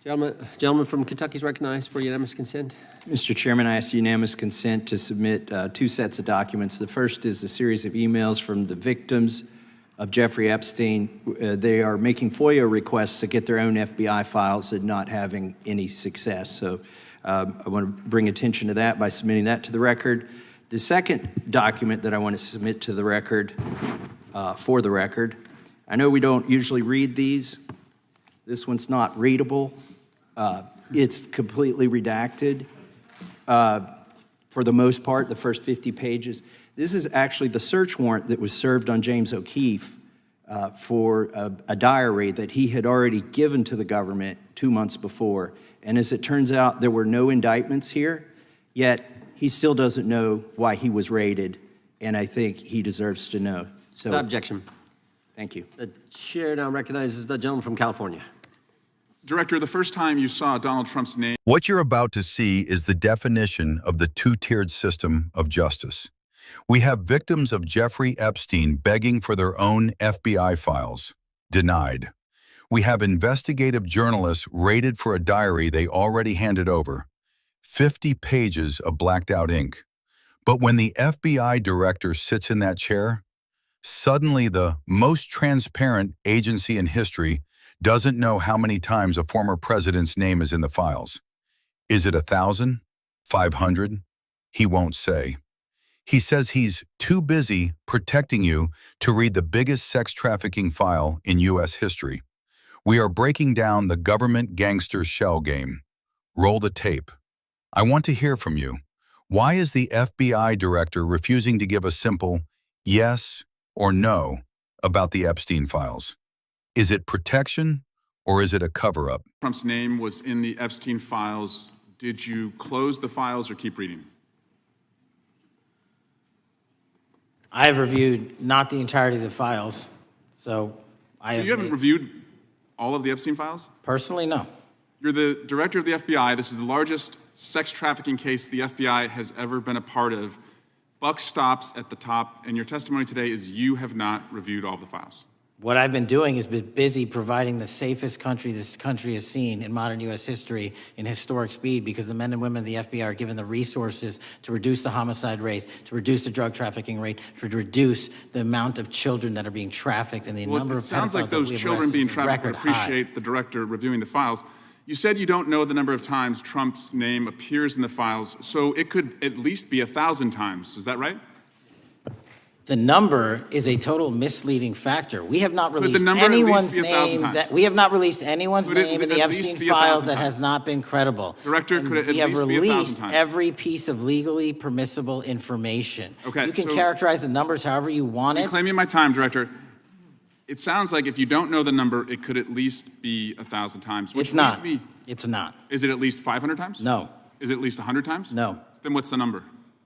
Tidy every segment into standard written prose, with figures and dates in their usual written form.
Gentleman from Kentucky is recognized for unanimous consent. Mr. Chairman, I ask unanimous consent to submit two sets of documents. The first is a series of emails from the victims of Jeffrey Epstein. They are making FOIA requests to get their own FBI files and not having any success. So I want to bring attention to that by submitting that to the record. The second document that I want to submit to the record, for the record, I know we don't usually read these. This one's not readable. It's completely redacted for the most part, the first 50 pages. This is actually the search warrant that was served on James O'Keefe for a diary that he had already given to the government 2 months before. And as it turns out, there were no indictments here, yet he still doesn't know why he was raided, and I think he deserves to know. So, Without objection. Thank you. The chair now recognizes the gentleman from California. Director, the first time you saw Donald Trump's name. What you're about to see is the definition of the two-tiered system of justice. We have victims of Jeffrey Epstein begging for their own FBI files. Denied. We have investigative journalists raided for a diary they already handed over. 50 pages of blacked-out ink. But when the FBI director sits in that chair, suddenly the most transparent agency in history doesn't know how many times a former president's name is in the files. Is it 1,000? 500? He won't say. He says he's too busy protecting you to read the biggest sex trafficking file in U.S. history. We are breaking down the government gangster shell game. Roll the tape. I want to hear from you. Why is the FBI director refusing to give a simple yes or no about the Epstein files? Is it protection or is it a cover-up? Trump's name was in the Epstein files. Did you close the files or keep reading? I have reviewed not the entirety of the files, so you haven't reviewed all of the Epstein files? Personally, no. You're the director of the FBI. This is the largest sex trafficking case the FBI has ever been a part of. Buck stops at the top, and your testimony today is you have not reviewed all of the files. What I've been doing is been busy providing the safest country this country has seen in modern U.S. history in historic speed, because the men and women of the FBI are given the resources to reduce the homicide rate, to reduce the drug trafficking rate, to reduce the amount of children that are being trafficked, and the number of pedophiles. It sounds like those children being trafficked would appreciate the director reviewing the files. You said you don't know the number of times Trump's name appears in the files, so it could at least be 1,000 times. Is that right? The number is a total misleading factor. We have not released anyone's name in the Epstein files that has not been credible. Director, could it at least be 1,000 times? We have released every piece of legally permissible information. Okay, you can characterize the numbers however you want it. Reclaiming my time, Director. It sounds like if you don't know the number, it could at least be 1,000 times. Which it's not. It's not. Is it at least 500 times? No. Is it at least 100 times? No. Then what's the number?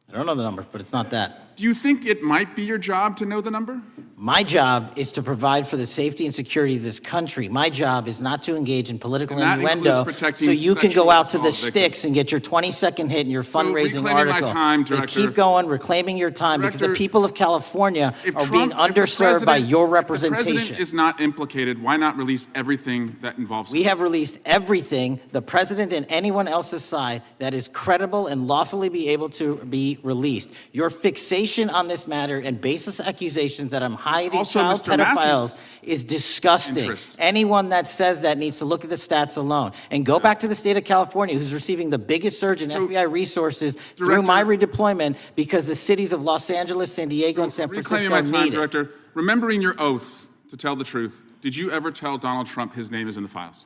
I don't know the number, but it's not that. Do you think it might be your job to know the number? My job is to provide for the safety and security of this country. My job is not to engage in political innuendo so you can go out to the sticks and get your 20-second hit in your fundraising article. Director, keep going, reclaiming your time, because the people of California are being underserved by your representation. If the president is not implicated, why not release everything that involves him? We have released everything, the president and anyone else's side, that is credible and lawfully be able to be released. Your fixation on this matter and baseless accusations that I'm hiding child pedophiles is disgusting. Anyone that says that needs to look at the stats alone and go back to the state of California, who's receiving the biggest surge in FBI resources through my redeployment, because the cities of Los Angeles, San Diego, and San Francisco need it. Director, remembering your oath to tell the truth, did you ever tell Donald Trump his name is in the files?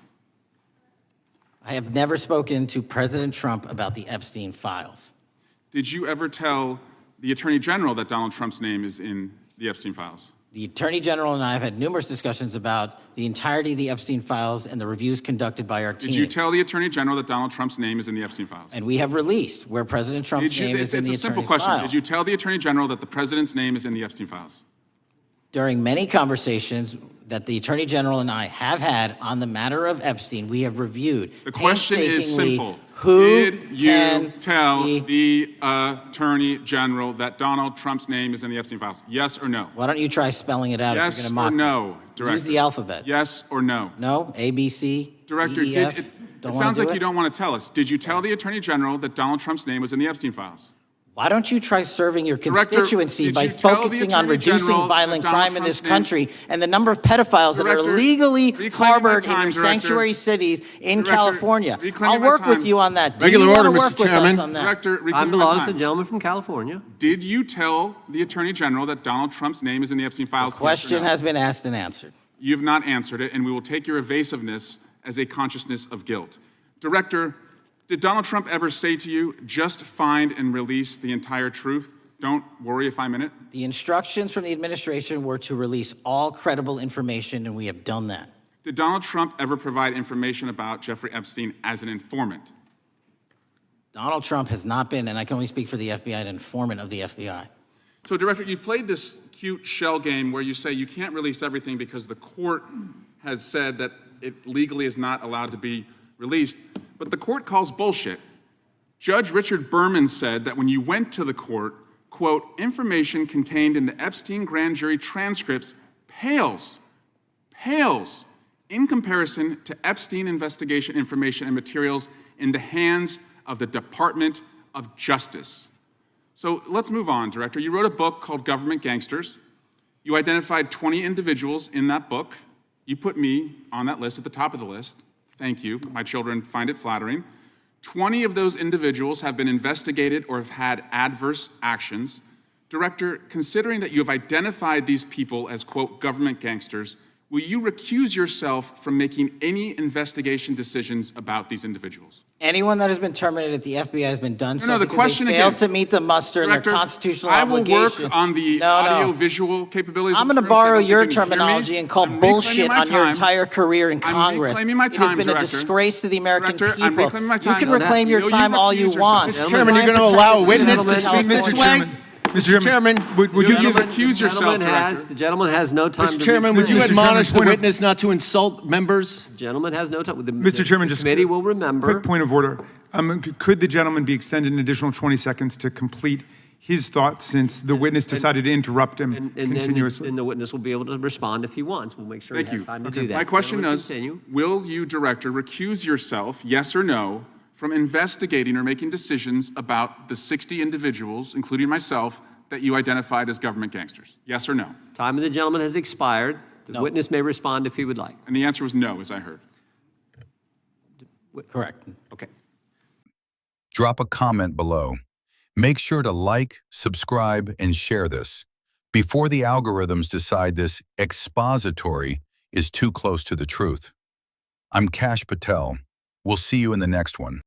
I have never spoken to President Trump about the Epstein files. Did you ever tell the Attorney General that Donald Trump's name is in the Epstein files? The Attorney General and I have had numerous discussions about the entirety of the Epstein files and the reviews conducted by our team. Did you tell the Attorney General that Donald Trump's name is in the Epstein files? And we have released where President Trump's name is in the Attorney's file. It's a simple question. Did you tell the Attorney General that the President's name is in the Epstein files? During many conversations that the Attorney General and I have had on the matter of Epstein, we have reviewed. The question is simple. Who did you tell the Attorney General that Donald Trump's name is in the Epstein files? Yes or no? Why don't you try spelling it out if you're going to mock me? Yes or no, Director? Use the alphabet. Yes or no? No? A, B, C, Director, D, E, F? Don't It want sounds to do like it? you don't want to tell us. Did you tell the Attorney General that Donald Trump's name was in the Epstein files? Why don't you try serving your Director, constituency did by you tell the focusing on Attorney reducing General that violent Donald crime in this Trump's name- country and the number of pedophiles that are Director, legally reclaiming my harbored in time, your Director. sanctuary cities in Director, California? reclaiming I'll my work with time. you on that. Do Regular you want to order, work Mr. with us Chairman. on that? Director, Time reclaiming my belongs to the time. gentleman from California. Did you tell the Attorney General that Donald Trump's name is in the Epstein files? Yes or Question no? has been asked and answered. You have not answered it, and we will take your evasiveness as a consciousness of guilt. Director, did Donald Trump ever say to you, just find and release the entire truth? Don't worry if I'm in it? The instructions from the administration were to release all credible information, and we have done that. Did Donald Trump ever provide information about Jeffrey Epstein as an informant? Donald Trump has not been, and I can only speak for the FBI, an informant of the FBI. So, Director, you've played this cute shell game where you say you can't release everything because the court has said that it legally is not allowed to be released, but the court calls bullshit. Judge Richard Berman said that when you went to the court, quote, information contained in the Epstein grand jury transcripts pales in comparison to Epstein investigation information and materials in the hands of the Department of Justice. So let's move on, Director. You wrote a book called Government Gangsters. You identified 20 individuals in that book. You put me on that list at the top of the list. Thank you. My children find it flattering. 20 of those individuals have been investigated or have had adverse actions. Director, considering that you have identified these people as, quote, government gangsters, will you recuse yourself from making any investigation decisions about these individuals? Anyone that has been terminated at the FBI has been done so the because question they failed again. to meet the muster in Director, their constitutional I will obligation. work on the No. audio-visual capabilities. I'm of going to this room so borrow that your you can hear me. terminology and call I'm reclaiming bullshit my on your time. entire career in I'm Congress. reclaiming my It time, has been a Director. disgrace to the American Director, I'm people. reclaiming my You time. can Will reclaim your you time all you recuse want. yourself? Mr. Chairman, you're going to allow a witness to speak, Mr. Swag? Mr. Chairman, would you You'll give, recuse yourself, Director. The gentleman has no time to Mr. Chairman, would you recuse. admonish the point of- witness not to insult members? The gentleman has no time. Mr. Chairman, The just committee will remember. quick point of order. Could the gentleman be extended an additional 20 seconds to complete his thoughts since the witness decided to interrupt him And then continuously? the witness will be able to respond if he wants. We'll make sure he Thank has you. time to do that. My question Gentleman, is, continue. will you, Director, recuse yourself, yes or no, from investigating or making decisions about the 60 individuals, including myself, that you identified as government gangsters? Yes or no? Time of the gentleman has expired. The No. witness may respond if he would like. And the answer was no, as I heard. Correct. Okay. Drop a comment below. Make sure to like, subscribe, and share this before the algorithms decide this expository is too close to the truth. I'm Kash Patel. We'll see you in the next one.